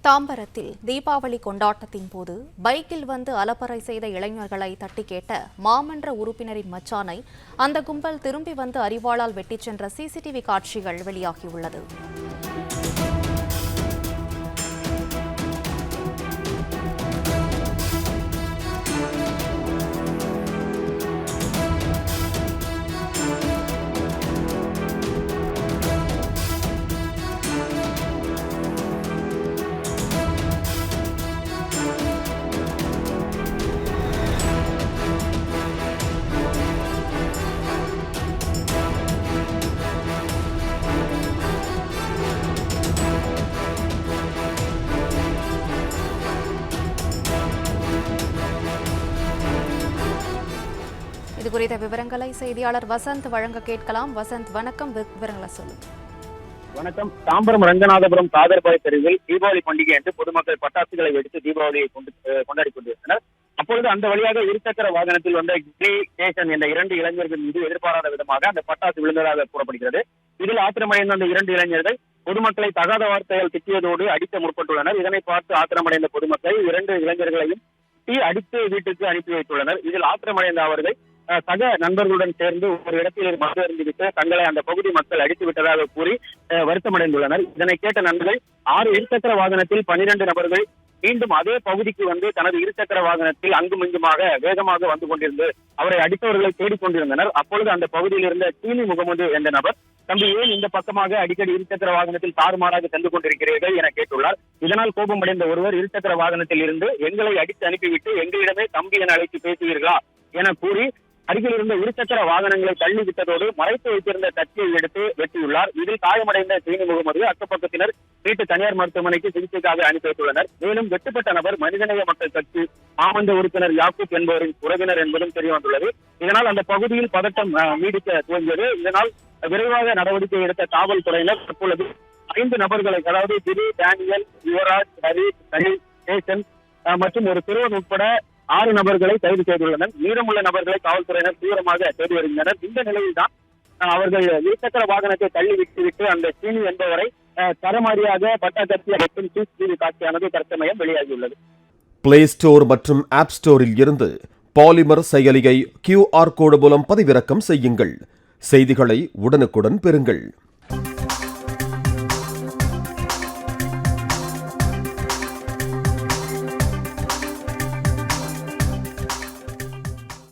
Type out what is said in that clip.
தாம்பரத்தில் தீபாவளி கொண்டாட்டத்தின் போது பைக்கில் வந்து அலப்பறை செய்த இளைஞர்களை தட்டி கேட்ட மாமன்ற உறுப்பினரின் மச்சானை அந்த கும்பல் திரும்பி வந்து அரிவாளால் வெட்டிச் சென்ற சிசிடிவி காட்சிகள் வெளியாகியுள்ளது. இதுகுறித்த விவரங்களை செய்தியாளர் வசந்த் வழங்க கேட்கலாம். வசந்த், வணக்கம். விவரங்களை சொல்லுங்க. வணக்கம். தாம்பரம் ரங்கநாதபுரம் காதர்பாய் தெருவில் தீபாவளி பண்டிகை என்று பொதுமக்கள் பட்டாசுகளை வெடித்து தீபாவளியை கொண்டாடி கொண்டிருந்தனர். அப்பொழுது அந்த வழியாக இருசக்கர வாகனத்தில் வந்த கிரி ஸ்டேஷன் என்ற 2 இளைஞர்கள் மீது எதிர்பாராத விதமாக அந்த பட்டாசு விழுந்ததாக கூறப்படுகிறது. இதில் ஆத்திரமடைந்த அந்த 2 இளைஞர்கள் பொதுமக்களை தகாத வார்த்தைகள் திட்டியதோடு அடிக்க முற்பட்டுள்ளனர். இதனை பார்த்து ஆத்திரமடைந்த பொதுமக்கள் 2 இளைஞர்களையும் அடித்து வீட்டுக்கு அனுப்பி வைத்துள்ளனர். இதில் ஆத்திரமடைந்த அவர்கள் சக நண்பர்களுடன் சேர்ந்து ஒரு இடத்தில் மது அருந்திவிட்டு தங்களை அந்த பகுதி மக்கள் அடித்து விட்டதாக கூறி வருத்தமடைந்துள்ளனர். இதனை கேட்ட நண்பர்கள் 6 இருசக்கர வாகனத்தில் 12 நபர்கள் மீண்டும் அதே பகுதிக்கு வந்து தனது இருசக்கர வாகனத்தில் அங்கும் இங்குமாக வேகமாக வந்து கொண்டிருந்து அவரை அடித்தவர்களை தேடிக்கொண்டிருந்தனர். அப்பொழுது அந்த பகுதியில் இருந்த சீனி முகமது என்ற நபர், தம்பி ஏன் இந்த பக்கமாக அடிக்கடி இருசக்கர வாகனத்தில் தாறுமாறாக சென்று கொண்டிருக்கிறீர்கள் என கேட்டுள்ளார். இதனால் கோபமடைந்த ஒருவர் இருசக்கர வாகனத்தில் இருந்து எங்களை அடித்து அனுப்பிவிட்டு எங்களிடமே தம்பி என அழைத்து பேசுவீர்களா என கூறி அருகில் இருந்த இருசக்கர வாகனங்களை தள்ளிவிட்டதோடு மறைத்து வைத்திருந்த கத்தியை எடுத்து வெட்டியுள்ளார். இதில் காயமடைந்த சீனி முகமது அக்கப்பக்கத்தினர் வீட்டு தனியார் மருத்துவமனைக்கு சிகிச்சைக்காக அனுப்பி வைத்துள்ளனர். மேலும் வெட்டுப்பட்ட நபர் மனிதநேய மக்கள் கட்சி மாமன்ற உறுப்பினர் யாக்கூப் என்பவரின் உறவினர் என்பதும் தெரிய வந்துள்ளது. இதனால் அந்த பகுதியில் பதட்டம் நீடிக்க துவங்கியது. இதனால் விரைவாக நடவடிக்கை எடுத்த காவல்துறையினர் தற்பொழுது 5 நபர்களை, அதாவது திரு, டேனியல், யுவராஜ், ஹரி, சனி, சேஷன் மற்றும் ஒரு சிறுவன் உட்பட 6 நபர்களை கைது செய்துள்ளனர். மீதமுள்ள நபர்களை காவல்துறையினர் தீவிரமாக தேடி வருகின்றனர். இந்த நிலையில்தான் அவர்கள் இருசக்கர வாகனத்தை தள்ளி விட்டுவிட்டு அந்த சீனி என்பவரை தரமாரியாக பட்டாக்கத்திய மற்றும் சிசிடிவி காட்சியானது தற்சமயம் வெளியாகியுள்ளது. பிளே ஸ்டோர் மற்றும் ஆப் ஸ்டோரில் இருந்து பாலிமர் செயலியை QR கோடு மூலம் பதிவிறக்கம் செய்யுங்கள். செய்திகளை உடனுக்குடன் பெறுங்கள்.